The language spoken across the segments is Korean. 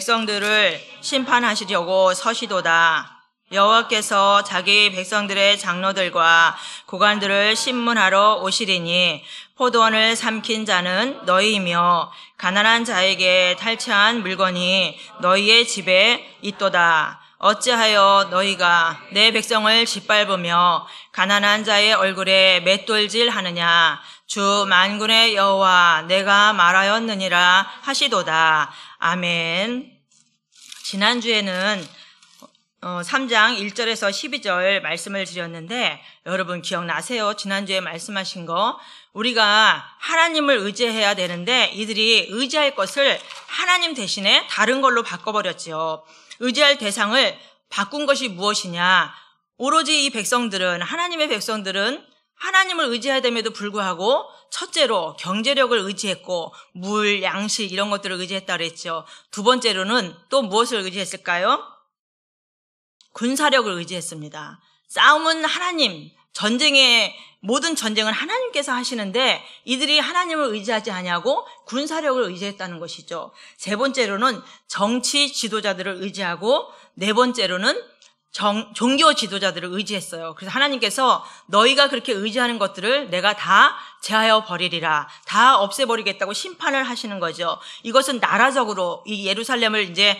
백성들을 심판하시려고 서시도다. 여호와께서 자기 백성들의 장로들과 고관들을 심문하러 오시리니 포도원을 삼킨 자는 너희이며 가난한 자에게 탈취한 물건이 너희의 집에 있도다. 어찌하여 너희가 내 백성을 짓밟으며 가난한 자의 얼굴에 맷돌질 하느냐. 주 만군의 여호와 내가 말하였느니라 하시도다. 아멘. 지난주에는 3장 1절에서 12절 말씀을 드렸는데 여러분 기억나세요? 지난주에 말씀하신 거. 우리가 하나님을 의지해야 되는데 이들이 의지할 것을 하나님 대신에 다른 걸로 바꿔버렸죠. 의지할 대상을 바꾼 것이 무엇이냐? 오로지 이 백성들은, 하나님의 백성들은 하나님을 의지해야 됨에도 불구하고 첫째로 경제력을 의지했고 물, 양식 이런 것들을 의지했다 그랬죠. 두 번째로는 또 무엇을 의지했을까요? 군사력을 의지했습니다. 싸움은 하나님, 모든 전쟁은 하나님께서 하시는데 이들이 하나님을 의지하지 않냐고 군사력을 의지했다는 것이죠. 세 번째로는 정치 지도자들을 의지하고 네 번째로는 종교 지도자들을 의지했어요. 그래서 하나님께서 너희가 그렇게 의지하는 것들을 내가 다 제하여 버리리라, 다 없애버리겠다고 심판을 하시는 거죠. 이것은 나라적으로 이 예루살렘을 이제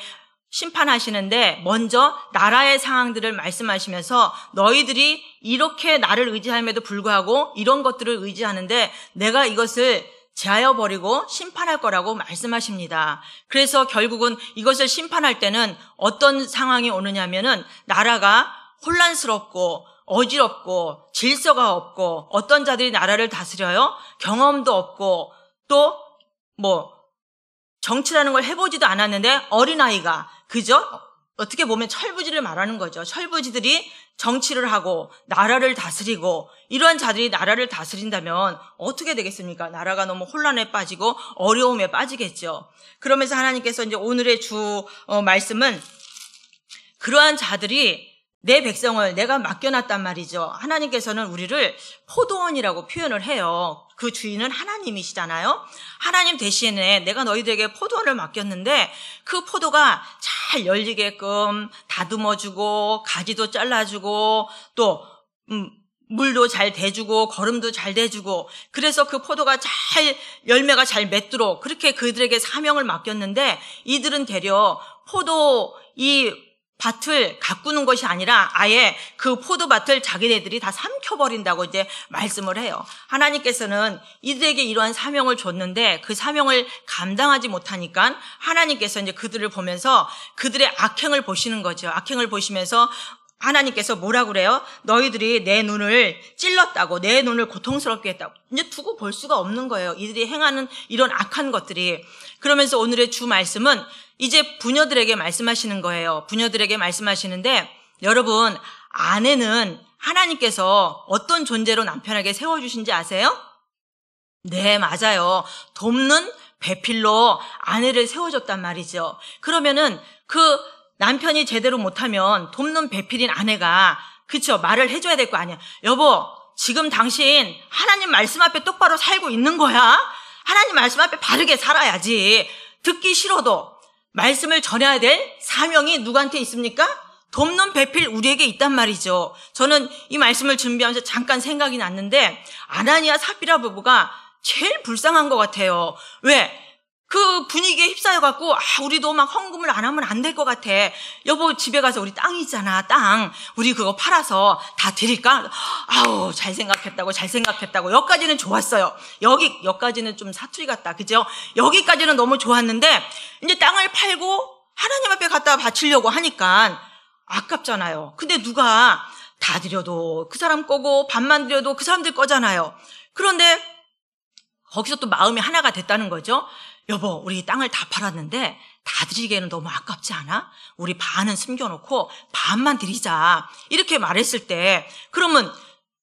심판하시는데 먼저 나라의 상황들을 말씀하시면서 너희들이 이렇게 나를 의지함에도 불구하고 이런 것들을 의지하는데 내가 이것을 제하여 버리고 심판할 거라고 말씀하십니다. 그래서 결국은 이것을 심판할 때는 어떤 상황이 오느냐면은 나라가 혼란스럽고 어지럽고 질서가 없고 어떤 자들이 나라를 다스려요? 경험도 없고 또 정치라는 걸 해보지도 않았는데 어린아이가, 그죠? 어떻게 보면 철부지를 말하는 거죠. 철부지들이 정치를 하고 나라를 다스리고 이러한 자들이 나라를 다스린다면 어떻게 되겠습니까? 나라가 너무 혼란에 빠지고 어려움에 빠지겠죠. 그러면서 하나님께서 이제 오늘의 주 말씀은 그러한 자들이 내 백성을 내가 맡겨놨단 말이죠. 하나님께서는 우리를 포도원이라고 표현을 해요. 그 주인은 하나님이시잖아요. 하나님 대신에 내가 너희들에게 포도원을 맡겼는데 그 포도가 잘 열리게끔 다듬어주고 가지도 잘라주고 또 물도 잘 대주고 거름도 잘 대주고 그래서 그 포도가 잘 열매가 잘 맺도록 그렇게 그들에게 사명을 맡겼는데 이들은 되려 이 밭을 가꾸는 것이 아니라 아예 그 포도밭을 자기네들이 다 삼켜버린다고 이제 말씀을 해요. 하나님께서는 이들에게 이러한 사명을 줬는데 그 사명을 감당하지 못하니까 하나님께서 이제 그들을 보면서 그들의 악행을 보시는 거죠. 악행을 보시면서 하나님께서 뭐라고 그래요? 너희들이 내 눈을 찔렀다고, 내 눈을 고통스럽게 했다고. 이제 두고 볼 수가 없는 거예요. 이들이 행하는 이런 악한 것들이. 그러면서 오늘의 주 말씀은 이제 부녀들에게 말씀하시는 거예요. 부녀들에게 말씀하시는데 여러분, 아내는 하나님께서 어떤 존재로 남편에게 세워주신지 아세요? 네, 맞아요. 돕는 배필로 아내를 세워줬단 말이죠. 그러면은 그 남편이 제대로 못하면 돕는 배필인 아내가 그쵸, 말을 해줘야 될 거 아니야. 여보, 지금 당신 하나님 말씀 앞에 똑바로 살고 있는 거야? 하나님 말씀 앞에 바르게 살아야지. 듣기 싫어도 말씀을 전해야 될 사명이 누구한테 있습니까? 돕는 배필 우리에게 있단 말이죠. 저는 이 말씀을 준비하면서 잠깐 생각이 났는데 아나니아 삽비라 부부가 제일 불쌍한 것 같아요. 왜? 그 분위기에 휩싸여갖고 우리도 막 헌금을 안 하면 안 될 것 같아. 여보, 집에 가서 우리 땅 있잖아, 땅. 우리 그거 팔아서 다 드릴까? 아우, 잘 생각했다고. 여기까지는 좋았어요. 여기까지는 좀 사투리 같다, 그죠? 여기까지는 너무 좋았는데 이제 땅을 팔고 하나님 앞에 갖다가 바치려고 하니까 아깝잖아요. 근데 누가 다 드려도 그 사람 거고 반만 드려도 그 사람들 거잖아요. 그런데 거기서 또 마음이 하나가 됐다는 거죠. 여보, 우리 땅을 다 팔았는데 다 드리기에는 너무 아깝지 않아? 우리 반은 숨겨놓고 반만 드리자. 이렇게 말했을 때 그러면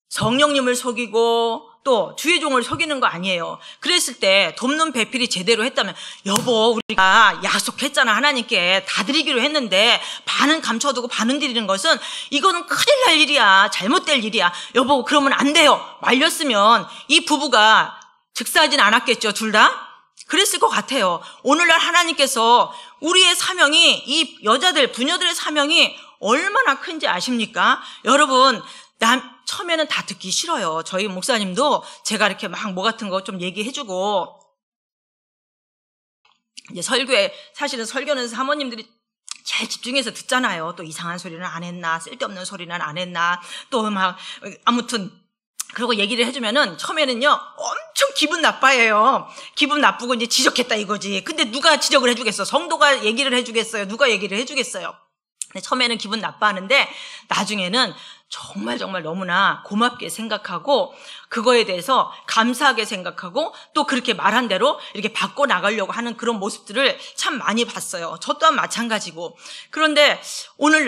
성령님을 속이고 또 주의 종을 속이는 거 아니에요. 그랬을 때 돕는 배필이 제대로 했다면 여보, 우리가 약속했잖아. 하나님께 다 드리기로 했는데 반은 감춰두고 반은 드리는 것은 이거는 큰일 날 일이야. 잘못될 일이야. 여보, 그러면 안 돼요. 말렸으면 이 부부가 즉사하진 않았겠죠, 둘 다? 그랬을 것 같아요. 오늘날 하나님께서 우리의 사명이, 이 여자들, 부녀들의 사명이 얼마나 큰지 아십니까? 여러분, 처음에는 다 듣기 싫어요. 저희 목사님도 제가 이렇게 막 뭐 같은 거 좀 얘기해주고, 이제 사실은 설교는 사모님들이 제일 집중해서 듣잖아요. 또 이상한 소리는 안 했나, 쓸데없는 소리는 안 했나, 또 막, 아무튼, 그러고 얘기를 해주면은 처음에는요, 엄청 기분 나빠해요. 기분 나쁘고 이제 지적했다 이거지. 근데 누가 지적을 해주겠어? 성도가 얘기를 해주겠어요? 누가 얘기를 해주겠어요? 근데 처음에는 기분 나빠하는데 나중에는 정말 너무나 고맙게 생각하고 그거에 대해서 감사하게 생각하고 또 그렇게 말한 대로 이렇게 바꿔 나가려고 하는 그런 모습들을 참 많이 봤어요. 저 또한 마찬가지고. 그런데 오늘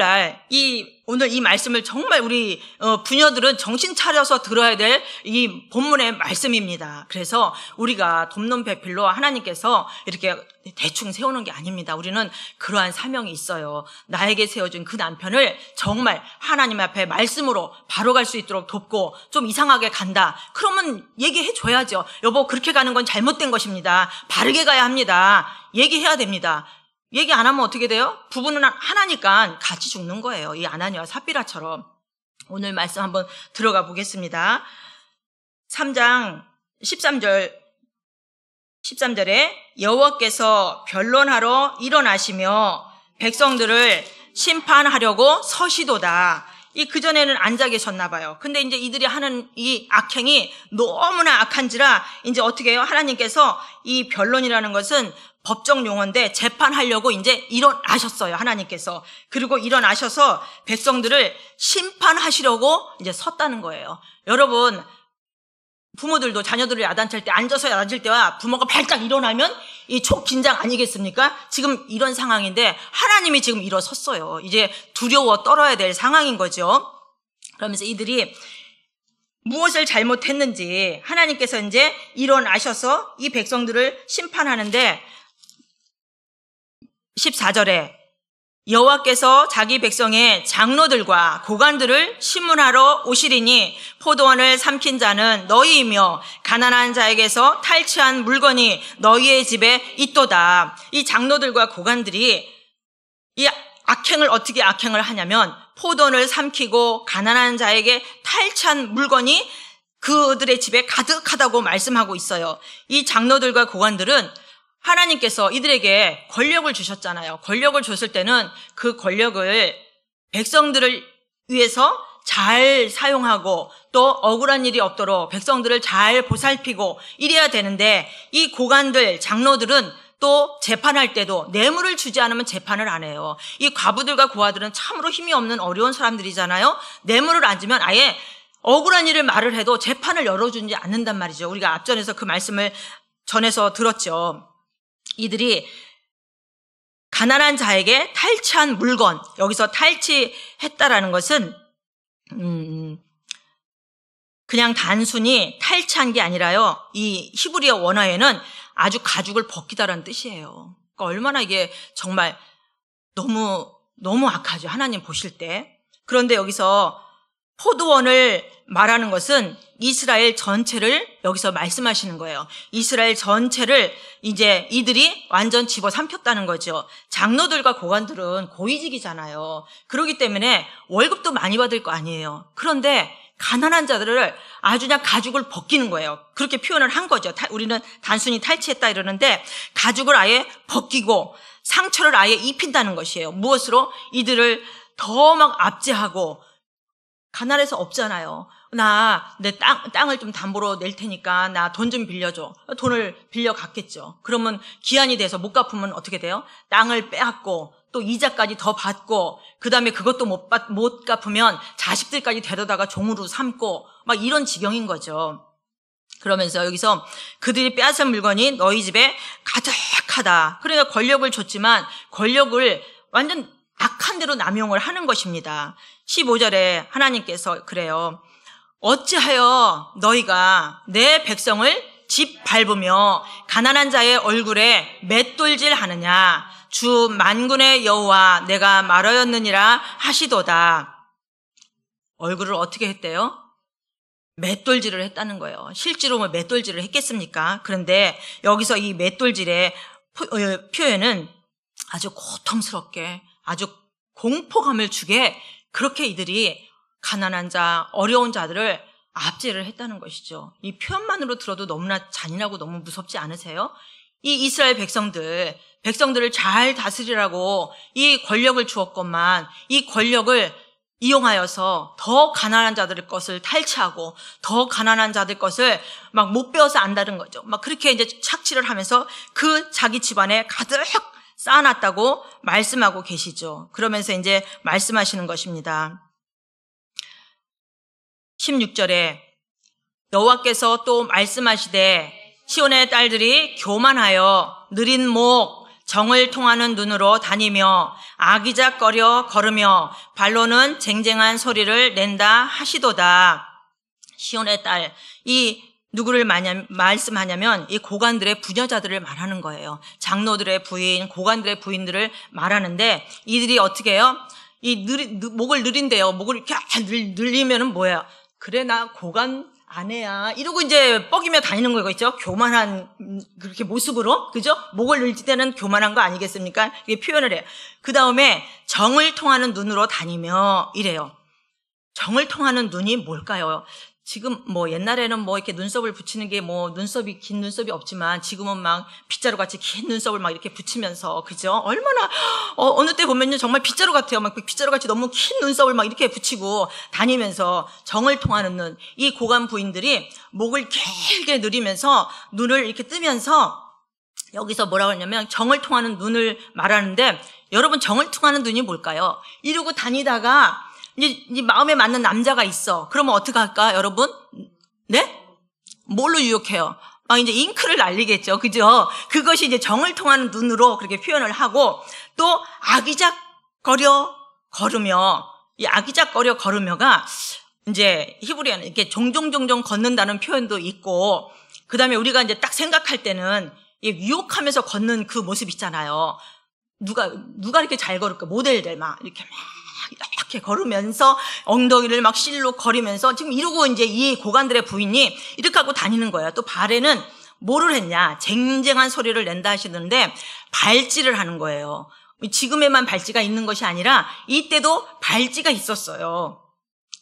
이 말씀을 정말 우리 부녀들은 정신 차려서 들어야 될 이 본문의 말씀입니다. 그래서 우리가 돕는 배필로 하나님께서 이렇게 대충 세우는 게 아닙니다. 우리는 그러한 사명이 있어요. 나에게 세워준 그 남편을 정말 하나님 앞에 말씀으로 바로 갈 수 있도록 돕고, 좀 이상하게 간다 그러면 얘기해 줘야죠. 여보, 그렇게 가는 건 잘못된 것입니다. 바르게 가야 합니다. 얘기해야 됩니다. 얘기 안 하면 어떻게 돼요? 부부는 하나니까 같이 죽는 거예요. 이 아나니와 삽비라처럼. 오늘 말씀 한번 들어가 보겠습니다. 3장 13절에 여호와께서 변론하러 일어나시며 백성들을 심판하려고 서시도다. 그전에는 앉아 계셨나 봐요. 근데 이제 이들이 하는 이 악행이 너무나 악한지라 이제 어떻게 해요? 하나님께서 이 변론이라는 것은 법정 용어인데 재판하려고 이제 일어나셨어요. 하나님께서. 그리고 일어나셔서 백성들을 심판하시려고 이제 섰다는 거예요. 여러분, 부모들도 자녀들을 야단칠 때, 앉아서 야단칠 때와 부모가 발딱 일어나면 이 촉긴장 아니겠습니까? 지금 이런 상황인데 하나님이 지금 일어섰어요. 이제 두려워 떨어야 될 상황인 거죠. 그러면서 이들이 무엇을 잘못했는지 하나님께서 이제 일어나셔서 이 백성들을 심판하는데 14절에 여호와께서 자기 백성의 장로들과 고관들을 심문하러 오시리니 포도원을 삼킨 자는 너희이며 가난한 자에게서 탈취한 물건이 너희의 집에 있도다. 이 장로들과 고관들이 이 악행을 어떻게 악행을 하냐면 포도원을 삼키고 가난한 자에게 탈취한 물건이 그들의 집에 가득하다고 말씀하고 있어요. 이 장로들과 고관들은 하나님께서 이들에게 권력을 주셨잖아요. 권력을 줬을 때는 그 권력을 백성들을 위해서 잘 사용하고 또 억울한 일이 없도록 백성들을 잘 보살피고 이래야 되는데 이 고관들, 장로들은 또 재판할 때도 뇌물을 주지 않으면 재판을 안 해요. 이 과부들과 고아들은 참으로 힘이 없는 어려운 사람들이잖아요. 뇌물을 안 주면 아예 억울한 일을 말을 해도 재판을 열어주지 않는단 말이죠. 우리가 앞전에서 그 말씀을 전해서 들었죠. 이들이 가난한 자에게 탈취한 물건, 여기서 탈취했다라는 것은 그냥 단순히 탈취한 게 아니라요, 이 히브리어 원어에는 아주 가죽을 벗기다라는 뜻이에요. 그러니까 얼마나 이게 정말 너무 악하죠, 하나님 보실 때. 그런데 여기서 포도원을 말하는 것은 이스라엘 전체를 여기서 말씀하시는 거예요. 이스라엘 전체를 이제 이들이 완전 집어삼켰다는 거죠. 장로들과 고관들은 고위직이잖아요. 그렇기 때문에 월급도 많이 받을 거 아니에요. 그런데 가난한 자들을 아주 그냥 가죽을 벗기는 거예요. 그렇게 표현을 한 거죠. 우리는 단순히 탈취했다 이러는데 가죽을 아예 벗기고 상처를 아예 입힌다는 것이에요. 무엇으로? 이들을 더 막 압제하고, 가난해서 없잖아요. 나 내 땅을 좀 담보로 낼 테니까 나 돈 좀 빌려줘. 돈을 빌려갔겠죠. 그러면 기한이 돼서 못 갚으면 어떻게 돼요? 땅을 빼앗고 또 이자까지 더 받고, 그 다음에 그것도 못 갚으면 자식들까지 데려다가 종으로 삼고 막 이런 지경인 거죠. 그러면서 여기서 그들이 빼앗은 물건이 너희 집에 가득하다. 그러니까 권력을 줬지만 권력을 완전 악한 대로 남용을 하는 것입니다. 15절에 하나님께서 그래요. 어찌하여 너희가 내 백성을 짓밟으며 가난한 자의 얼굴에 맷돌질 하느냐. 주 만군의 여호와 내가 말하였느니라 하시도다. 얼굴을 어떻게 했대요? 맷돌질을 했다는 거예요. 실제로 뭐 맷돌질을 했겠습니까? 그런데 여기서 이 맷돌질의 표현은 아주 고통스럽게, 아주 공포감을 주게 그렇게 이들이 가난한 자, 어려운 자들을 압제를 했다는 것이죠. 이 표현만으로 들어도 너무나 잔인하고 너무 무섭지 않으세요? 이 이스라엘 백성들을 잘 다스리라고 이 권력을 주었건만 이 권력을 이용하여서 더 가난한 자들의 것을 탈취하고 더 가난한 자들 것을 막 못 배워서 안다는 거죠. 막 그렇게 이제 착취를 하면서 그 자기 집안에 가득 쌓아놨다고 말씀하고 계시죠. 그러면서 이제 말씀하시는 것입니다. 16절에 여호와께서 또 말씀하시되 시온의 딸들이 교만하여 느린 목 정을 통하는 눈으로 다니며 아기작거려 걸으며 발로는 쟁쟁한 소리를 낸다 하시도다. 시온의 딸, 이 누구를 말씀하냐면 이 고관들의 부녀자들을 말하는 거예요. 장로들의 부인, 고관들의 부인들을 말하는데 이들이 어떻게 해요? 목을 느린대요. 목을 이렇게 늘리면은 뭐야? 그래, 나 고관 아내야. 이러고 이제 뻐기며 다니는 거 있죠? 교만한, 그렇게 모습으로. 그죠? 목을 늘 때는 교만한 거 아니겠습니까? 이게 표현을 해요. 그 다음에 정을 통하는 눈으로 다니며 이래요. 정을 통하는 눈이 뭘까요? 지금 뭐 옛날에는 뭐 이렇게 눈썹을 붙이는 게 뭐 눈썹이 긴 눈썹이 없지만 지금은 막 빗자루 같이 긴 눈썹을 막 이렇게 붙이면서 그죠? 얼마나 어느 때 보면요 정말 빗자루 같아요. 막 빗자루 같이 너무 긴 눈썹을 막 이렇게 붙이고 다니면서 정을 통하는 눈. 이 고관 부인들이 목을 길게 늘리면서 눈을 이렇게 뜨면서 여기서 뭐라고 하냐면 정을 통하는 눈을 말하는데 여러분 정을 통하는 눈이 뭘까요? 이러고 다니다가 이제 마음에 맞는 남자가 있어. 그러면 어떻게 할까, 여러분? 네? 뭘로 유혹해요? 막 이제 잉크를 날리겠죠. 그죠? 그것이 이제 정을 통하는 눈으로 그렇게 표현을 하고 또 아기작거려 걸으며 이 아기작거려 걸으며가 이제 히브리어는 이렇게 종종 걷는다는 표현도 있고 그 다음에 우리가 이제 딱 생각할 때는 유혹하면서 걷는 그 모습 있잖아요. 누가 이렇게 잘 걸을까? 모델들 막 이렇게 걸으면서 엉덩이를 막 실로 거리면서 지금 이러고 이제 이 고관들의 부인이 이렇게 하고 다니는 거예요. 또 발에는 뭐를 했냐? 쟁쟁한 소리를 낸다 하시는데 발찌를 하는 거예요. 지금에만 발찌가 있는 것이 아니라 이때도 발찌가 있었어요.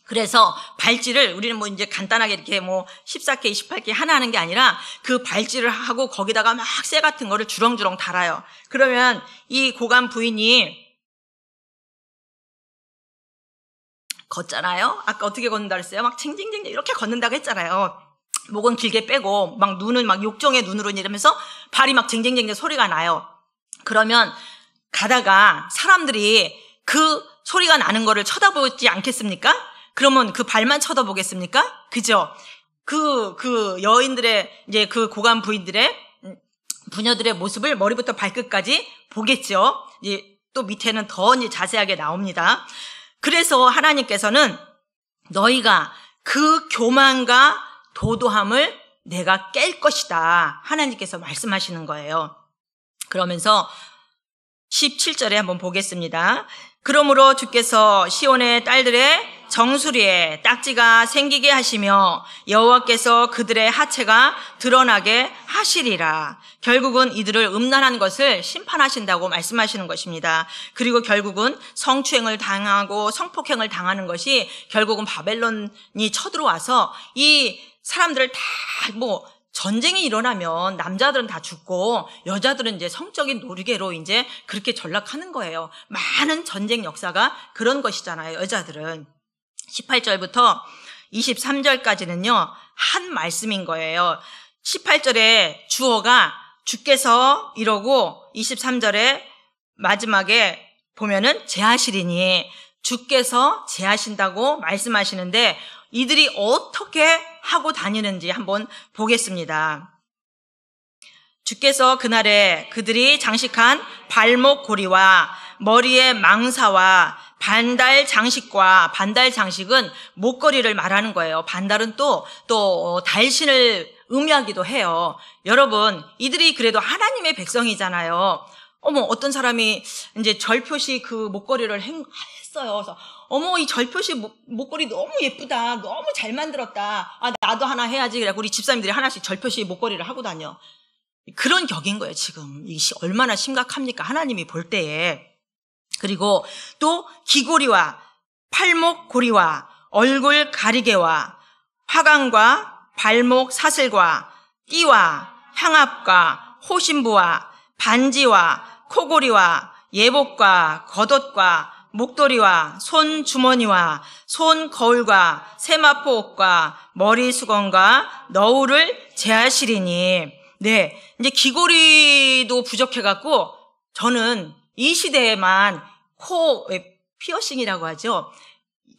그래서 발찌를 우리는 뭐 이제 간단하게 이렇게 뭐 14K, 18K 하나 하는 게 아니라 그 발찌를 하고 거기다가 막 쇠 같은 거를 주렁주렁 달아요. 그러면 이 고관 부인이 걷잖아요. 아까 어떻게 걷는다 그랬어요? 막 쟁쟁쟁 이렇게 걷는다고 했잖아요. 목은 길게 빼고 막 눈은 막 욕정의 눈으로 이러면서 발이 막 쟁쟁쟁 소리가 나요. 그러면 가다가 사람들이 그 소리가 나는 거를 쳐다보지 않겠습니까? 그러면 그 발만 쳐다보겠습니까? 그죠? 그 여인들의 이제 그 고관 부인들의 부녀들의 모습을 머리부터 발끝까지 보겠죠. 이제 또 밑에는 더 이제 자세하게 나옵니다. 그래서 하나님께서는 너희가 그 교만과 도도함을 내가 깰 것이다. 하나님께서 말씀하시는 거예요. 그러면서 17절에 한번 보겠습니다. 그러므로 주께서 시온의 딸들의 정수리에 딱지가 생기게 하시며 여호와께서 그들의 하체가 드러나게 하시리라. 결국은 이들을 음란한 것을 심판하신다고 말씀하시는 것입니다. 그리고 결국은 성추행을 당하고 성폭행을 당하는 것이 결국은 바벨론이 쳐들어와서 이 사람들을 다 전쟁이 일어나면 남자들은 다 죽고 여자들은 이제 성적인 놀이개로 이제 그렇게 전락하는 거예요. 많은 전쟁 역사가 그런 것이잖아요, 여자들은. 18절부터 23절까지는요, 한 말씀인 거예요. 18절에 주어가 주께서 이러고 23절에 마지막에 보면은 제하시리니 주께서 제하신다고 말씀하시는데 이들이 어떻게 하고 다니는지 한번 보겠습니다. 주께서 그날에 그들이 장식한 발목 고리와 머리에 망사와 반달 장식은 목걸이를 말하는 거예요. 반달은 또 달신을 의미하기도 해요. 여러분, 이들이 그래도 하나님의 백성이잖아요. 어떤 사람이 이제 절표시 그 목걸이를 했어요. 그래서 어머, 이 절표시 목걸이 너무 예쁘다. 너무 잘 만들었다. 아, 나도 하나 해야지. 그래갖고 우리 집사님들이 하나씩 절표시 목걸이를 하고 다녀. 그런 격인 거예요, 지금. 이게 얼마나 심각합니까? 하나님이 볼 때에. 그리고 또 귀고리와 팔목고리와 얼굴 가리개와 화관과 발목 사슬과 띠와 향압과 호신부와 반지와 코고리와 예복과 겉옷과 목도리와 손주머니와 손거울과 세마포 옷과 머리 수건과 너울을 제하시리니. 네, 이제 귀고리도 부족해갖고 저는 이 시대에만 코 피어싱이라고 하죠.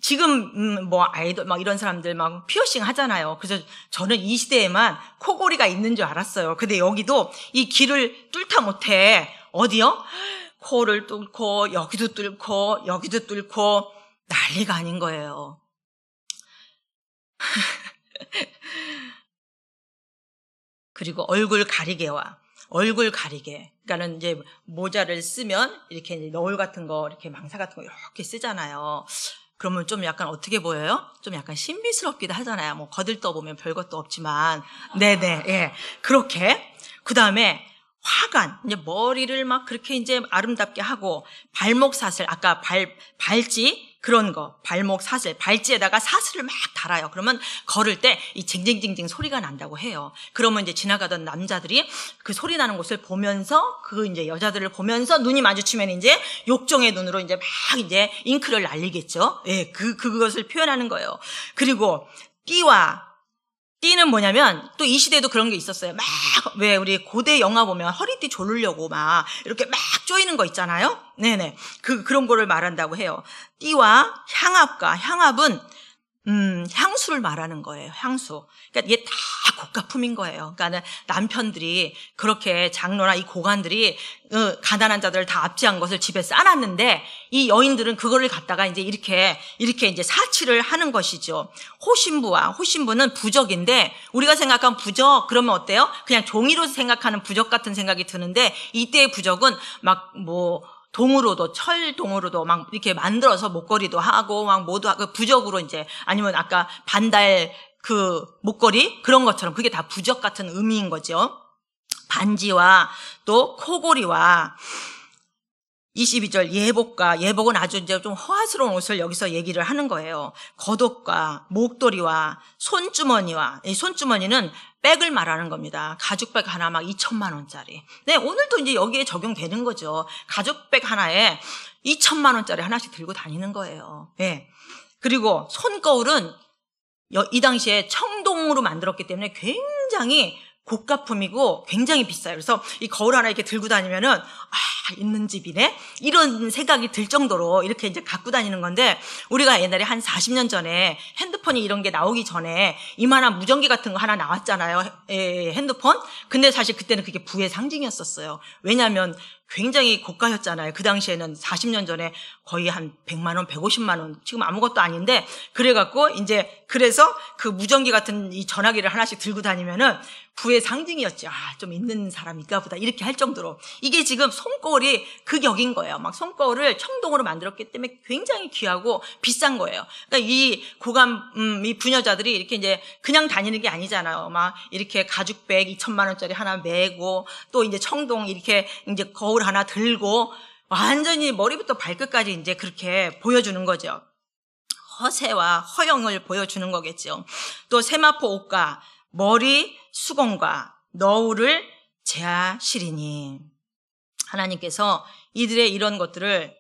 지금 뭐 아이돌 막 이런 사람들 막 피어싱 하잖아요. 그래서 저는 이 시대에만 코골이가 있는 줄 알았어요. 근데 여기도 이 귀를 뚫다 못해. 어디요? 코를 뚫고 여기도 뚫고 여기도 뚫고 난리가 아닌 거예요. 그리고 얼굴 가리개와 얼굴 가리개. 그러니까는 이제 모자를 쓰면 이렇게 너울 같은 거, 이렇게 망사 같은 거 이렇게 쓰잖아요. 그러면 좀 약간 어떻게 보여요? 좀 약간 신비스럽기도 하잖아요. 뭐 거들떠보면 별것도 없지만. 네네, 예. 그렇게. 그 다음에 화관. 이제 머리를 막 그렇게 이제 아름답게 하고, 발목 사슬, 아까 발찌, 그런 거, 발목 사슬, 발찌에다가 사슬을 막 달아요. 그러면 걸을 때 이 쟁쟁쟁쟁 소리가 난다고 해요. 그러면 이제 지나가던 남자들이 그 소리 나는 곳을 보면서, 그 이제 여자들을 보면서 눈이 마주치면 이제 욕정의 눈으로 이제 막 이제 잉크를 날리겠죠. 예, 그것을 표현하는 거예요. 그리고 띠는 뭐냐면 또 이 시대에도 그런 게 있었어요. 막 왜 우리 고대 영화 보면 허리띠 조르려고 막 이렇게 막 조이는 거 있잖아요. 네네, 그런 거를 말한다고 해요. 띠와 향압은 향수를 말하는 거예요. 향수. 그러니까 이게 다 고가품인 거예요. 그러니까 남편들이 그렇게 장로나 이 고관들이 가난한 자들을 다 압제한 것을 집에 싸놨는데 이 여인들은 그거를 갖다가 이제 이렇게 이제 사치를 하는 것이죠. 호신부는 부적인데 우리가 생각한 부적 그러면 어때요? 그냥 종이로 생각하는 부적 같은 생각이 드는데 이때의 부적은 막 뭐 동으로도, 철동으로도 막 이렇게 만들어서 목걸이도 하고 막 모두 하고 부적으로 이제 아니면 아까 반달 그 목걸이 그런 것처럼 그게 다 부적 같은 의미인 거죠. 반지와 또 코고리와 22절 예복은 아주 이제 좀 허화스러운 옷을 여기서 얘기를 하는 거예요. 겉옷과 목도리와 손주머니와, 이 손주머니는 백을 말하는 겁니다. 가죽백 하나 막 2천만 원짜리. 네, 오늘도 이제 여기에 적용되는 거죠. 가죽백 하나에 2천만 원짜리 하나씩 들고 다니는 거예요. 네. 그리고 손거울은 이 당시에 청동으로 만들었기 때문에 굉장히 고가품이고 굉장히 비싸요. 그래서 이 거울 하나 이렇게 들고 다니면은 있는 집이네? 이런 생각이 들 정도로 이렇게 이제 갖고 다니는 건데 우리가 옛날에 한 40년 전에 핸드폰이 이런 게 나오기 전에 이만한 무전기 같은 거 하나 나왔잖아요. 핸드폰. 근데 사실 그때는 그게 부의 상징이었었어요. 왜냐하면 굉장히 고가였잖아요. 그 당시에는 40년 전에 거의 한 100만 원, 150만 원, 지금 아무것도 아닌데 그래갖고 이제 그래서 그 무전기 같은 이 전화기를 하나씩 들고 다니면은 부의 상징이었죠. 좀 있는 사람인가 보다 이렇게 할 정도로. 이게 지금 손거울이 그 격인 거예요. 막 손거울을 청동으로 만들었기 때문에 굉장히 귀하고 비싼 거예요. 그러니까 이 이 부녀자들이 이렇게 이제 그냥 다니는 게 아니잖아요. 막 이렇게 가죽백 2천만 원짜리 하나 메고 또 이제 청동 이렇게 이제 거울 하나 들고 완전히 머리부터 발끝까지 이제 그렇게 보여주는 거죠. 허세와 허영을 보여주는 거겠죠. 또 세마포 옷과 머리 수건과 너울을 제하시리니. 하나님께서 이들의 이런 것들을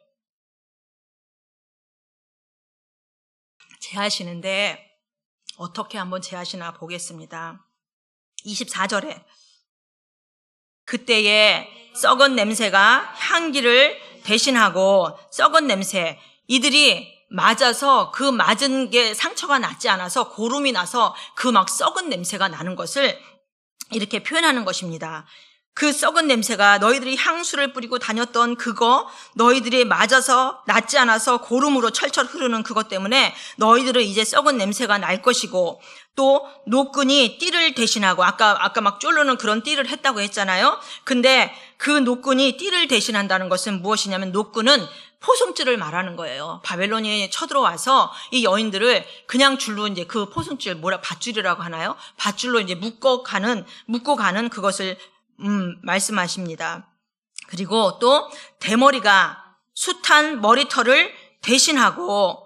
제하시는데 어떻게 한번 제하시나 보겠습니다. 24절에 그때에 썩은 냄새가 향기를 대신하고 썩은 냄새, 이들이 맞아서 그 맞은 게 상처가 낫지 않아서 고름이 나서 그 막 썩은 냄새가 나는 것을 이렇게 표현하는 것입니다. 그 썩은 냄새가 너희들이 향수를 뿌리고 다녔던 그거, 너희들이 맞아서 낫지 않아서 고름으로 철철 흐르는 그것 때문에 너희들은 이제 썩은 냄새가 날 것이고, 또 노끈이 띠를 대신하고 아까 막 쫄르는 그런 띠를 했다고 했잖아요. 근데 그 노끈이 띠를 대신한다는 것은 무엇이냐면 노끈은 포승줄을 말하는 거예요. 바벨론이 쳐들어와서 이 여인들을 그냥 줄로 이제 그 포승줄, 밧줄이라고 하나요? 밧줄로 이제 묶고 가는 그것을 말씀하십니다. 그리고 또 대머리가 숱한 머리털을 대신하고,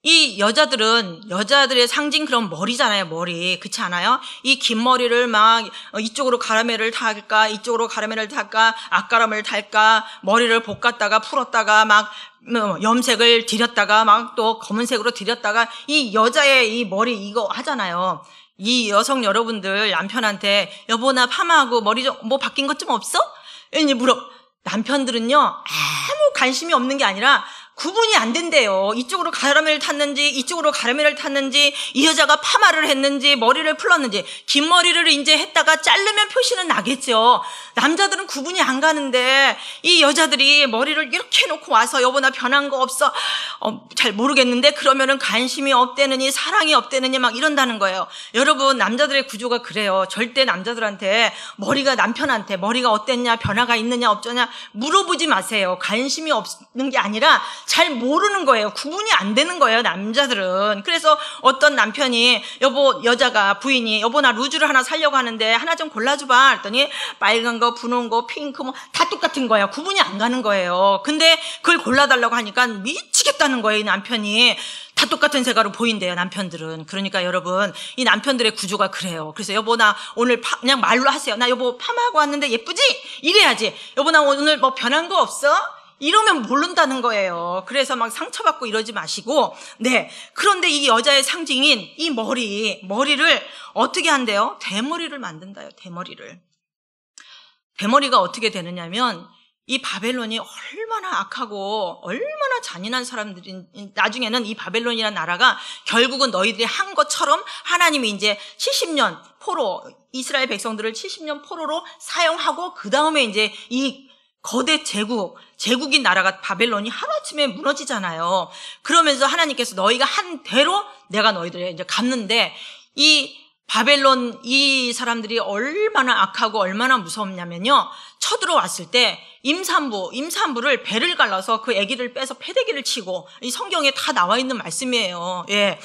이 여자들의 상징 그런 머리잖아요, 머리. 그렇지 않아요? 이 긴 머리를 막 이쪽으로 가라멜을 탈까, 이쪽으로 가라멜을 탈까, 앞가람을 탈까, 머리를 볶았다가 풀었다가 막 염색을 들였다가 막 또 검은색으로 들였다가 이 여자의 이 머리 이거 하잖아요. 이 여성 여러분들 남편한테 여보 나 파마하고 머리 좀 뭐 바뀐 것 좀 없어? 이렇게 남편들은요 아무 관심이 없는 게 아니라 구분이 안 된대요. 이쪽으로 가라멜을 탔는지 이쪽으로 가라멜을 탔는지, 이 여자가 파마를 했는지 머리를 풀었는지. 긴 머리를 이제 했다가 자르면 표시는 나겠죠. 남자들은 구분이 안 가는데 이 여자들이 머리를 이렇게 해놓고 와서 여보 나 변한 거 없어? 잘 모르겠는데 그러면은 관심이 없대느니 사랑이 없대느니 막 이런다는 거예요. 여러분, 남자들의 구조가 그래요. 절대 남자들한테 남편한테 머리가 어땠냐, 변화가 있느냐 없느냐 물어보지 마세요. 관심이 없는 게 아니라 잘 모르는 거예요. 구분이 안 되는 거예요, 남자들은. 그래서 어떤 남편이 부인이 여보 나 루즈를 하나 사려고 하는데 하나 좀 골라줘봐 했더니 빨간 거, 분홍 거, 핑크 뭐 다 똑같은 거예요. 구분이 안 가는 거예요. 근데 그걸 골라달라고 하니까 미치겠다는 거예요, 이 남편이. 다 똑같은 색깔로 보인대요, 남편들은. 그러니까 여러분, 이 남편들의 구조가 그래요. 그래서 여보 나 오늘 그냥 말로 하세요. 나 여보 파마하고 왔는데 예쁘지? 이래야지. 여보 나 오늘 뭐 변한 거 없어? 이러면 모른다는 거예요. 그래서 막 상처받고 이러지 마시고. 네. 그런데 이 여자의 상징인 이 머리를 어떻게 한대요? 대머리를 만든다요, 대머리를. 대머리가 어떻게 되느냐면, 이 바벨론이 얼마나 악하고 얼마나 잔인한 사람들인, 나중에는 이 바벨론이라는 나라가 결국은 너희들이 한 것처럼 하나님이 이제 70년 포로, 이스라엘 백성들을 70년 포로로 사용하고 그 다음에 이제 이 거대 제국인 나라가 바벨론이 하루아침에 무너지잖아요. 그러면서 하나님께서 너희가 한 대로 내가 너희들을 이제 갚는데, 이 바벨론 이 사람들이 얼마나 악하고 얼마나 무섭냐면요. 쳐들어왔을 때 임산부를 배를 갈라서 그 아기를 빼서 패대기를 치고, 이 성경에 다 나와 있는 말씀이에요. 예.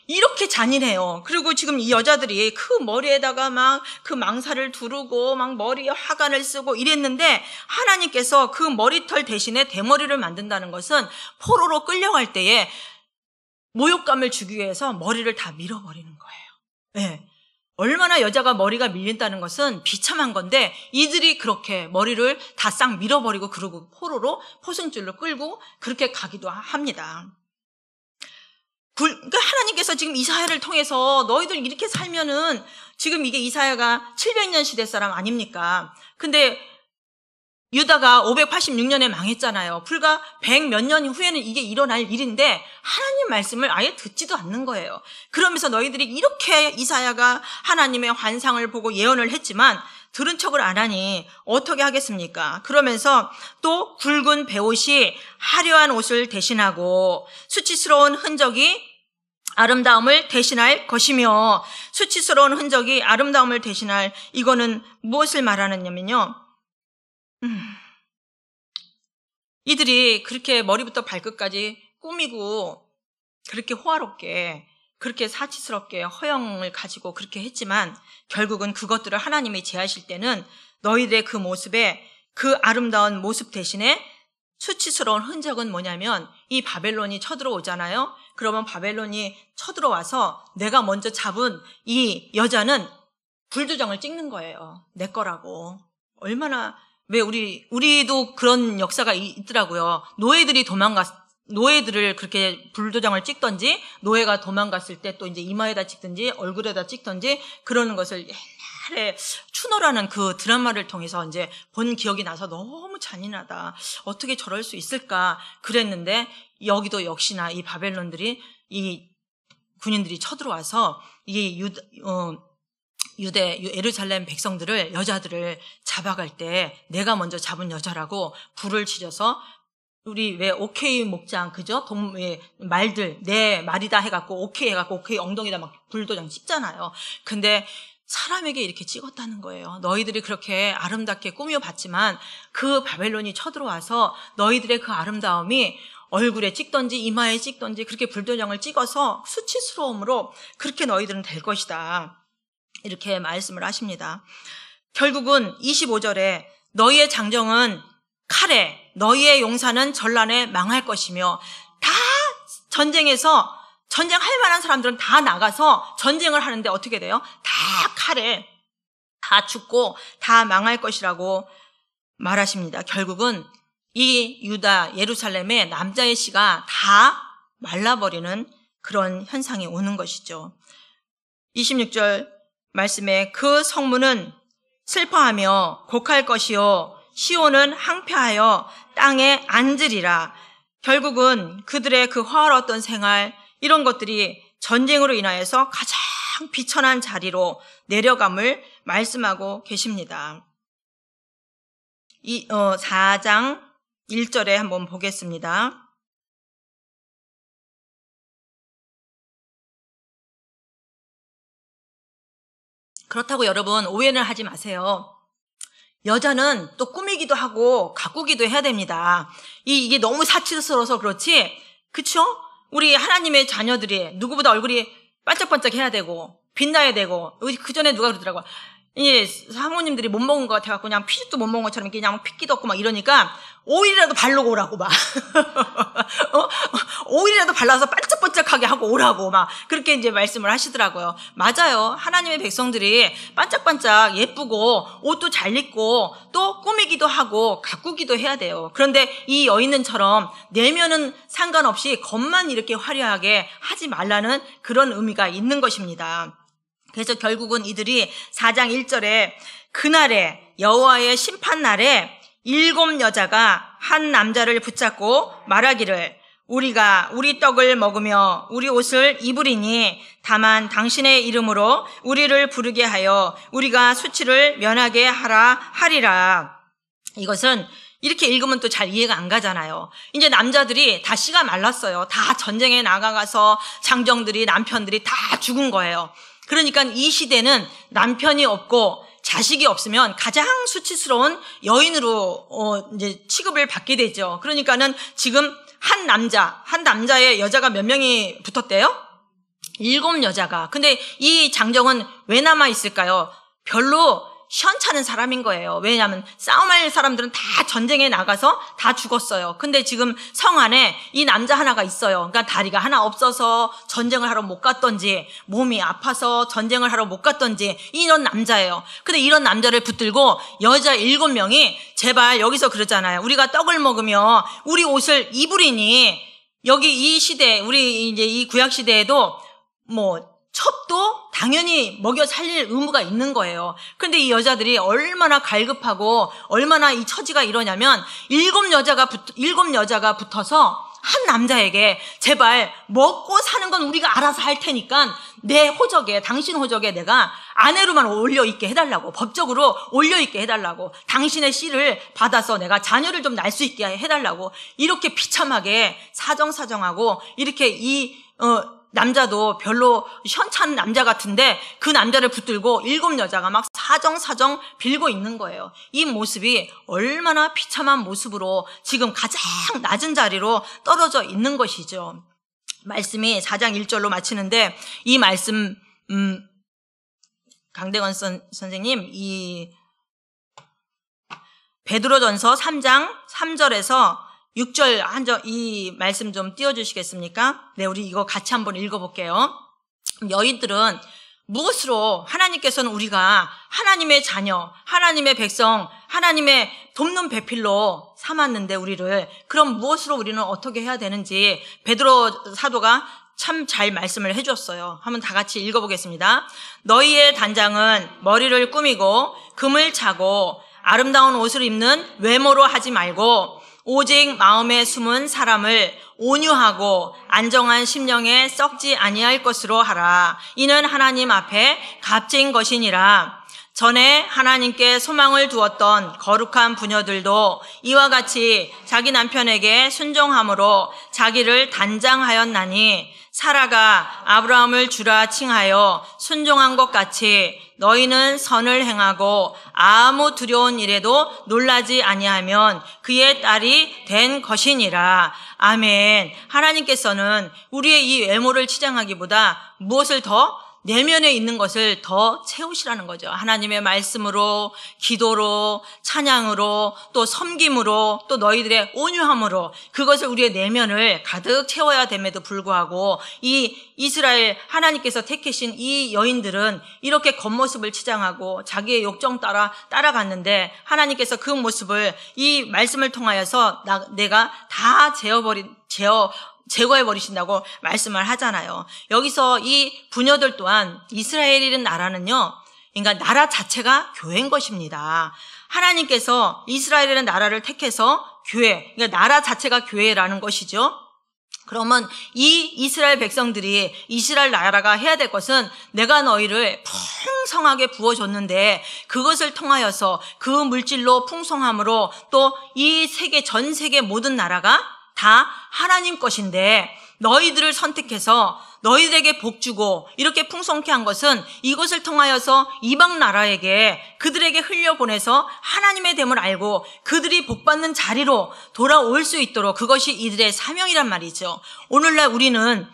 이렇게 잔인해요. 그리고 지금 이 여자들이 그 머리에다가 막 그 망사를 두르고 막 머리에 화관을 쓰고 이랬는데, 하나님께서 그 머리털 대신에 대머리를 만든다는 것은 포로로 끌려갈 때에 모욕감을 주기 위해서 머리를 다 밀어버리는 거예요. 예. 얼마나 여자가 머리가 밀린다는 것은 비참한 건데, 이들이 그렇게 머리를 다 싹 밀어버리고 그러고 포로로 포승줄로 끌고 그렇게 가기도 합니다. 그러니까 하나님께서 지금 이사야를 통해서 너희들 이렇게 살면은, 지금 이게 이사야가 700년 시대 사람 아닙니까? 근데 유다가 586년에 망했잖아요. 불과 100 몇 년 후에는 이게 일어날 일인데 하나님 말씀을 아예 듣지도 않는 거예요. 그러면서 너희들이 이렇게 이사야가 하나님의 환상을 보고 예언을 했지만 들은 척을 안 하니 어떻게 하겠습니까? 그러면서 또 굵은 베옷이 화려한 옷을 대신하고 수치스러운 흔적이 아름다움을 대신할 것이며, 수치스러운 흔적이 아름다움을 대신할, 이거는 무엇을 말하느냐면요, 이들이 그렇게 머리부터 발끝까지 꾸미고 그렇게 호화롭게 그렇게 사치스럽게 허영을 가지고 그렇게 했지만, 결국은 그것들을 하나님이 제하실 때는 너희들의 그 모습에, 그 아름다운 모습 대신에 수치스러운 흔적은 뭐냐면, 이 바벨론이 쳐들어오잖아요. 그러면 바벨론이 쳐들어와서 내가 먼저 잡은 이 여자는 불도장을 찍는 거예요. 내 거라고. 얼마나, 왜 우리도 그런 역사가 있더라고요. 노예들을 그렇게 불도장을 찍던지, 노예가 도망갔을 때 또 이제 이마에다 찍든지 얼굴에다 찍든지 그러는 것을 옛날에 추노라는 그 드라마를 통해서 이제 본 기억이 나서 너무 잔인하다. 어떻게 저럴 수 있을까 그랬는데, 여기도 역시나 이 바벨론들이, 이 군인들이 쳐들어와서 이 예루살렘 백성들을, 여자들을 잡아갈 때 내가 먼저 잡은 여자라고 불을 지져서, 우리 왜 오케이 목장, 그죠? 말들, 내 말이다 해갖고 오케이 해갖고 오케이 엉덩이다 막 불도장 찍잖아요. 근데 사람에게 이렇게 찍었다는 거예요. 너희들이 그렇게 아름답게 꾸며봤지만 그 바벨론이 쳐들어와서 너희들의 그 아름다움이 얼굴에 찍던지 이마에 찍던지 그렇게 불도장을 찍어서 수치스러움으로 그렇게 너희들은 될 것이다. 이렇게 말씀을 하십니다. 결국은 25절에 너희의 장정은 칼에, 너희의 용사는 전란에 망할 것이며, 다 전쟁에서 전쟁할 만한 사람들은 다 나가서 전쟁을 하는데 어떻게 돼요? 다 칼에 다 죽고 다 망할 것이라고 말하십니다. 결국은 이 유다 예루살렘의 남자의 씨가 다 말라버리는 그런 현상이 오는 것이죠. 26절 말씀에 그 성문은 슬퍼하며 곡할 것이요 시온은 항폐하여 땅에 앉으리라. 결국은 그들의 그 화로웠던 생활, 이런 것들이 전쟁으로 인하여서 가장 비천한 자리로 내려감을 말씀하고 계십니다. 4장 1절에 한번 보겠습니다. 그렇다고 여러분 오해는 하지 마세요. 여자는 또 꾸미기도 하고 가꾸기도 해야 됩니다. 이게 너무 사치스러워서 그렇지, 그쵸? 우리 하나님의 자녀들이 누구보다 얼굴이 반짝반짝 해야 되고 빛나야 되고, 그 전에 누가 그러더라고요. 이 사모님들이 못 먹은 것 같아갖고 그냥 피죽도 못 먹은 것처럼 그냥 핏기도 없고 막 이러니까 오일이라도 바르고 오라고 막 오일이라도 발라서 반짝반짝하게 하고 오라고 막 그렇게 이제 말씀을 하시더라고요. 맞아요. 하나님의 백성들이 반짝반짝 예쁘고 옷도 잘 입고 또 꾸미기도 하고 가꾸기도 해야 돼요. 그런데 이 여인은처럼 내면은 상관없이 겉만 이렇게 화려하게 하지 말라는 그런 의미가 있는 것입니다. 그래서 결국은 이들이 4장 1절에 그날에 여호와의 심판날에 7 여자가 한 남자를 붙잡고 말하기를 우리가 우리 떡을 먹으며 우리 옷을 입으리니 다만 당신의 이름으로 우리를 부르게 하여 우리가 수치를 면하게 하리라. 이것은 이렇게 읽으면 또 잘 이해가 안 가잖아요. 이제 남자들이 다 씨가 말랐어요. 다 전쟁에 나가서 장정들이, 남편들이 다 죽은 거예요. 그러니까 이 시대는 남편이 없고 자식이 없으면 가장 수치스러운 여인으로 이제 취급을 받게 되죠. 그러니까는 지금 한 남자의 여자가 몇 명이 붙었대요? 7 여자가. 근데 이 장정은 왜 남아 있을까요? 별로 시원찮은 사람인 거예요. 왜냐하면 싸움할 사람들은 다 전쟁에 나가서 다 죽었어요. 근데 지금 성 안에 이 남자 하나가 있어요. 그러니까 다리가 하나 없어서 전쟁을 하러 못 갔던지, 몸이 아파서 전쟁을 하러 못 갔던지, 이런 남자예요. 근데 이런 남자를 붙들고 여자 7명이 제발, 여기서 그러잖아요. 우리가 떡을 먹으며 우리 옷을 입으리니, 여기 이 시대, 우리 이제 이 구약 시대에도 첩도 당연히 먹여 살릴 의무가 있는 거예요. 그런데 이 여자들이 얼마나 갈급하고 얼마나 이 처지가 이러냐면 7 여자가 붙어서 한 남자에게 제발 먹고 사는 건 우리가 알아서 할 테니까 내 호적에, 당신 호적에 내가 아내로만 올려있게 해달라고, 법적으로 올려있게 해달라고, 당신의 씨를 받아서 내가 자녀를 좀 낳을 수 있게 해달라고, 이렇게 비참하게 사정하고 이렇게 남자도 별로 시원찮은 남자 같은데 그 남자를 붙들고 7 여자가 막 사정 빌고 있는 거예요. 이 모습이 얼마나 비참한 모습으로 지금 가장 낮은 자리로 떨어져 있는 것이죠. 말씀이 4장 1절로 마치는데 이 말씀 강대건 선생님 이 베드로전서 3장 3절에서 6절 이 말씀 좀 띄워주시겠습니까? 네, 우리 이거 같이 한번 읽어볼게요. 여인들은 무엇으로, 하나님께서는 우리가 하나님의 자녀, 하나님의 백성, 하나님의 돕는 배필로 삼았는데 우리를, 그럼 무엇으로 우리는 어떻게 해야 되는지 베드로 사도가 참 잘 말씀을 해줬어요. 한번 다 같이 읽어보겠습니다. 너희의 단장은 머리를 꾸미고 금을 차고 아름다운 옷을 입는 외모로 하지 말고 오직 마음에 숨은 사람을 온유하고 안정한 심령에 썩지 아니할 것으로 하라. 이는 하나님 앞에 값진 것이니라. 전에 하나님께 소망을 두었던 거룩한 부녀들도 이와 같이 자기 남편에게 순종함으로 자기를 단장하였나니 사라가 아브라함을 주라 칭하여 순종한 것 같이 너희는 선을 행하고 아무 두려운 일에도 놀라지 아니하면 그의 딸이 된 것이니라. 아멘. 하나님께서는 우리의 이 외모를 치장하기보다 무엇을 더 내면에 있는 것을 더 채우시라는 거죠. 하나님의 말씀으로, 기도로, 찬양으로, 또 섬김으로, 또 너희들의 온유함으로 그것을 우리의 내면을 가득 채워야 됨에도 불구하고 이 이스라엘 하나님께서 택하신 이 여인들은 이렇게 겉모습을 치장하고 자기의 욕정 따라갔는데 하나님께서 그 모습을 이 말씀을 통하여서 내가 다 제거해버리신다고 말씀을 하잖아요. 여기서 이 부녀들 또한 이스라엘이라는 나라는요, 그러니까 나라 자체가 교회인 것입니다. 하나님께서 이스라엘이라는 나라를 택해서 교회, 그러니까 나라 자체가 교회라는 것이죠. 그러면 이 이스라엘 백성들이 이스라엘 나라가 해야 될 것은 내가 너희를 풍성하게 부어줬는데 그것을 통하여서 그 물질로 풍성함으로 또 이 세계 전 세계 모든 나라가 다 하나님 것인데 너희들을 선택해서 너희들에게 복 주고 이렇게 풍성케 한 것은 이것을 통하여서 이방 나라에게 그들에게 흘려보내서 하나님의 됨을 알고 그들이 복받는 자리로 돌아올 수 있도록 그것이 이들의 사명이란 말이죠. 오늘날 우리는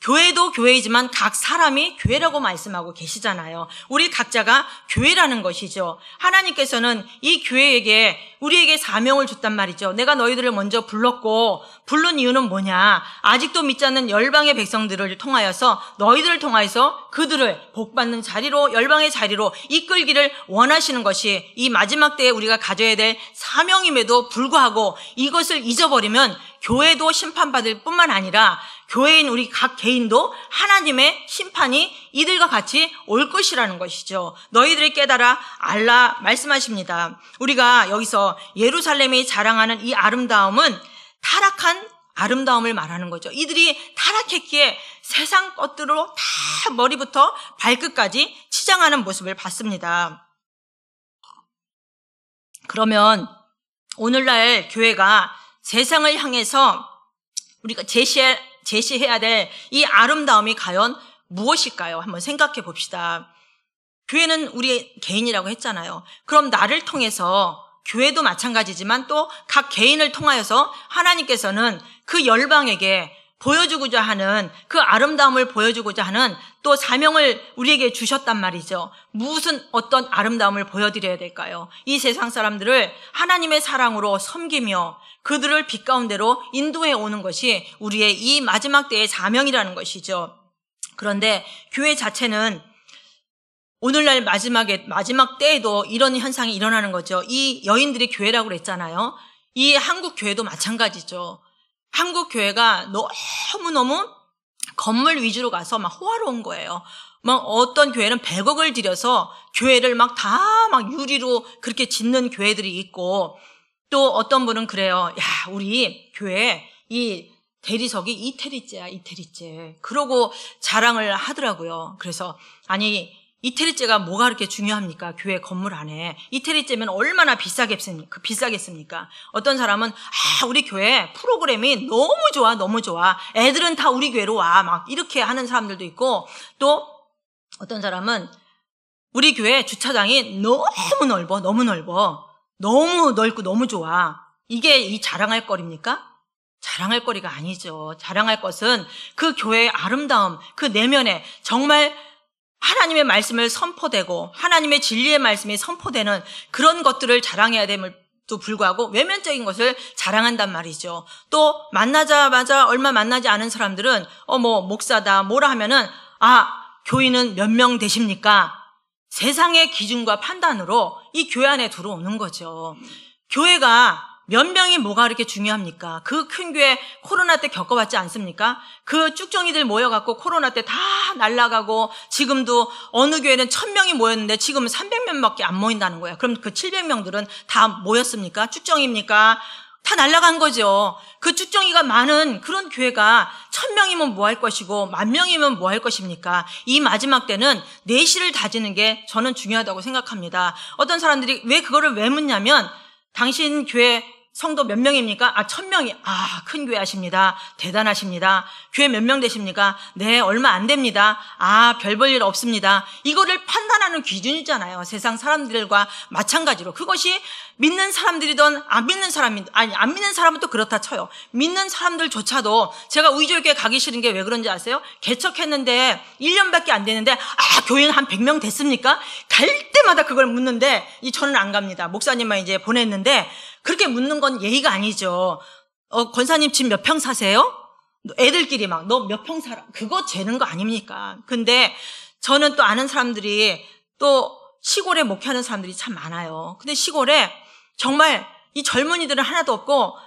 교회도 교회이지만 각 사람이 교회라고 말씀하고 계시잖아요. 우리 각자가 교회라는 것이죠. 하나님께서는 이 교회에게 우리에게 사명을 줬단 말이죠. 내가 너희들을 먼저 불렀고 부른 이유는 뭐냐? 아직도 믿지 않는 열방의 백성들을 통하여서 너희들을 통하여서 그들을 복받는 자리로 열방의 자리로 이끌기를 원하시는 것이 이 마지막 때에 우리가 가져야 될 사명임에도 불구하고 이것을 잊어버리면 교회도 심판받을 뿐만 아니라 교회인 우리 각 개인도 하나님의 심판이 이들과 같이 올 것이라는 것이죠. 너희들이 깨달아 알라 말씀하십니다. 우리가 여기서 예루살렘이 자랑하는 이 아름다움은 타락한 아름다움을 말하는 거죠. 이들이 타락했기에 세상 것들로 다 머리부터 발끝까지 치장하는 모습을 봤습니다. 그러면 오늘날 교회가 세상을 향해서 우리가 제시해야 될 이 아름다움이 과연 무엇일까요? 한번 생각해 봅시다. 교회는 우리 개인이라고 했잖아요. 그럼 나를 통해서 교회도 마찬가지지만 또 각 개인을 통하여서 하나님께서는 그 열방에게 보여주고자 하는 그 아름다움을 보여주고자 하는 또 사명을 우리에게 주셨단 말이죠. 무슨 어떤 아름다움을 보여드려야 될까요? 이 세상 사람들을 하나님의 사랑으로 섬기며 그들을 빛 가운데로 인도해 오는 것이 우리의 이 마지막 때의 사명이라는 것이죠. 그런데 교회 자체는 오늘날 마지막 때에도 이런 현상이 일어나는 거죠. 이 여인들이 교회라고 그랬잖아요. 이 한국 교회도 마찬가지죠. 한국 교회가 너무너무 건물 위주로 가서 막 호화로운 거예요. 막 어떤 교회는 100억을 들여서 교회를 막 유리로 그렇게 짓는 교회들이 있고 또 어떤 분은 그래요. 야, 우리 교회 이 대리석이 이태리째. 그러고 자랑을 하더라고요. 그래서 아니 이태리째가 뭐가 그렇게 중요합니까? 교회 건물 안에. 이태리째면 얼마나 비싸겠습니까? 어떤 사람은 우리 교회 프로그램이 너무 좋아. 애들은 다 우리 교회로 와. 막 이렇게 하는 사람들도 있고 또 어떤 사람은 우리 교회 주차장이 너무 넓어. 너무 넓고 너무 좋아. 이게 이 자랑할 거리입니까? 자랑할 거리가 아니죠. 자랑할 것은 그 교회의 아름다움, 그 내면에 정말 하나님의 말씀을 선포되고 하나님의 진리의 말씀이 선포되는 그런 것들을 자랑해야 됨에도 불구하고 외면적인 것을 자랑한단 말이죠. 또 만나자마자 얼마 만나지 않은 사람들은 목사다 뭐라 하면은 교인은 몇 명 되십니까? 세상의 기준과 판단으로 이 교회 안에 들어오는 거죠. 교회가 몇 명이 뭐가 그렇게 중요합니까? 그 큰 교회 코로나 때 겪어봤지 않습니까? 그 쭉정이들 모여갖고 코로나 때 다 날아가고 지금도 어느 교회는 1000명이 모였는데 지금은 300명밖에 안 모인다는 거예요. 그럼 그 700명들은 다 모였습니까? 쭉정입니까? 다 날아간 거죠. 그 쭉정이가 많은 그런 교회가 1000명이면 뭐 할 것이고 10,000명이면 뭐 할 것입니까? 이 마지막 때는 내실을 다지는 게 저는 중요하다고 생각합니다. 어떤 사람들이 왜 그거를 왜 묻냐면 당신 교회 성도 몇 명입니까? 1000명이. 큰 교회 하십니다. 대단하십니다. 교회 몇 명 되십니까? 네, 얼마 안 됩니다. 별 볼 일 없습니다. 이거를 판단하는 기준이잖아요. 세상 사람들과 마찬가지로. 그것이 믿는 사람들이든 안 믿는 사람은 또 그렇다 쳐요. 믿는 사람들조차도 제가 우이조교회 가기 싫은 게 왜 그런지 아세요? 개척했는데 1년밖에 안 되는데 교회는 한 100명 됐습니까? 갈 때마다 그걸 묻는데 저는 안 갑니다. 목사님만 이제 보냈는데 그렇게 묻는 건 예의가 아니죠. 권사님 집 몇 평 사세요? 애들끼리 막 너 몇 평 살아? 그거 재는 거 아닙니까? 근데 저는 또 아는 사람들이 또 시골에 목회하는 사람들이 참 많아요. 근데 시골에 정말 이 젊은이들은 하나도 없고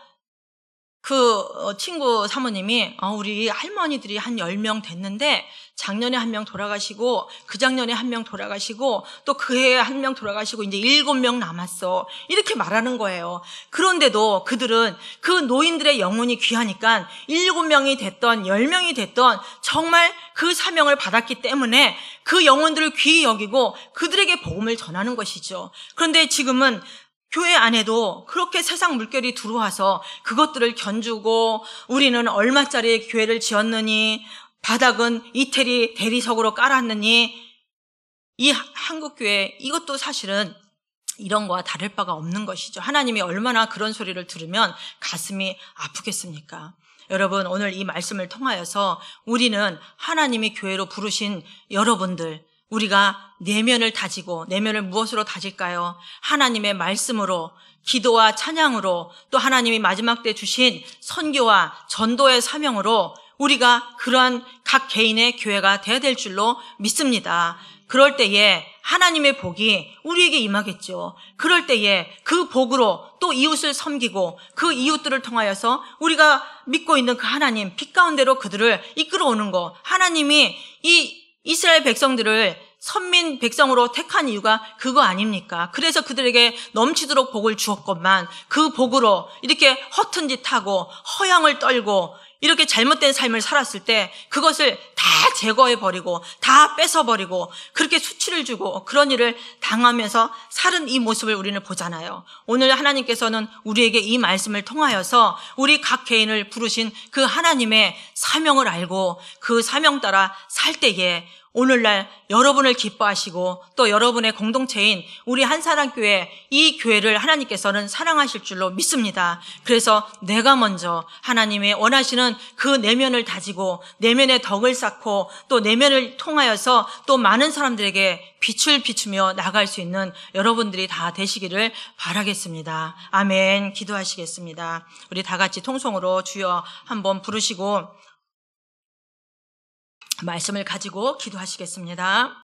친구 사모님이 우리 할머니들이 한 10명 됐는데 작년에 1명 돌아가시고 그작년에 1명 돌아가시고 또 그해에 1명 돌아가시고 이제 7명 남았어. 이렇게 말하는 거예요. 그런데도 그들은 그 노인들의 영혼이 귀하니까 7명이 됐던 10명이 됐던 정말 그 사명을 받았기 때문에 그 영혼들을 귀히 여기고 그들에게 복음을 전하는 것이죠. 그런데 지금은 교회 안에도 그렇게 세상 물결이 들어와서 그것들을 견주고 우리는 얼마짜리 교회를 지었느니 바닥은 이태리 대리석으로 깔았느니 이 한국교회 이것도 사실은 이런 거와 다를 바가 없는 것이죠. 하나님이 얼마나 그런 소리를 들으면 가슴이 아프겠습니까? 여러분 오늘 이 말씀을 통하여서 우리는 하나님이 교회로 부르신 여러분들 우리가 내면을 다지고 내면을 무엇으로 다질까요? 하나님의 말씀으로 기도와 찬양으로 또 하나님이 마지막 때 주신 선교와 전도의 사명으로 우리가 그러한 각 개인의 교회가 되어야 될 줄로 믿습니다. 그럴 때에 하나님의 복이 우리에게 임하겠죠. 그럴 때에 그 복으로 또 이웃을 섬기고 그 이웃들을 통하여서 우리가 믿고 있는 그 하나님 빛 가운데로 그들을 이끌어오는 거 하나님이 이 이스라엘 백성들을 선민 백성으로 택한 이유가 그거 아닙니까? 그래서 그들에게 넘치도록 복을 주었건만 그 복으로 이렇게 허튼 짓 하고 허양을 떨고 이렇게 잘못된 삶을 살았을 때 그것을 다 제거해버리고 다 뺏어버리고 그렇게 수치를 주고 그런 일을 당하면서 사는 이 모습을 우리는 보잖아요. 오늘 하나님께서는 우리에게 이 말씀을 통하여서 우리 각 개인을 부르신 그 하나님의 사명을 알고 그 사명 따라 살 때에 오늘날 여러분을 기뻐하시고 또 여러분의 공동체인 우리 한사랑교회 이 교회를 하나님께서는 사랑하실 줄로 믿습니다. 그래서 내가 먼저 하나님의 원하시는 그 내면을 다지고 내면의 덕을 쌓고 또 내면을 통하여서 또 많은 사람들에게 빛을 비추며 나갈 수 있는 여러분들이 다 되시기를 바라겠습니다. 아멘. 기도하시겠습니다. 우리 다 같이 통성으로 주여 한번 부르시고 말씀을 가지고 기도하시겠습니다.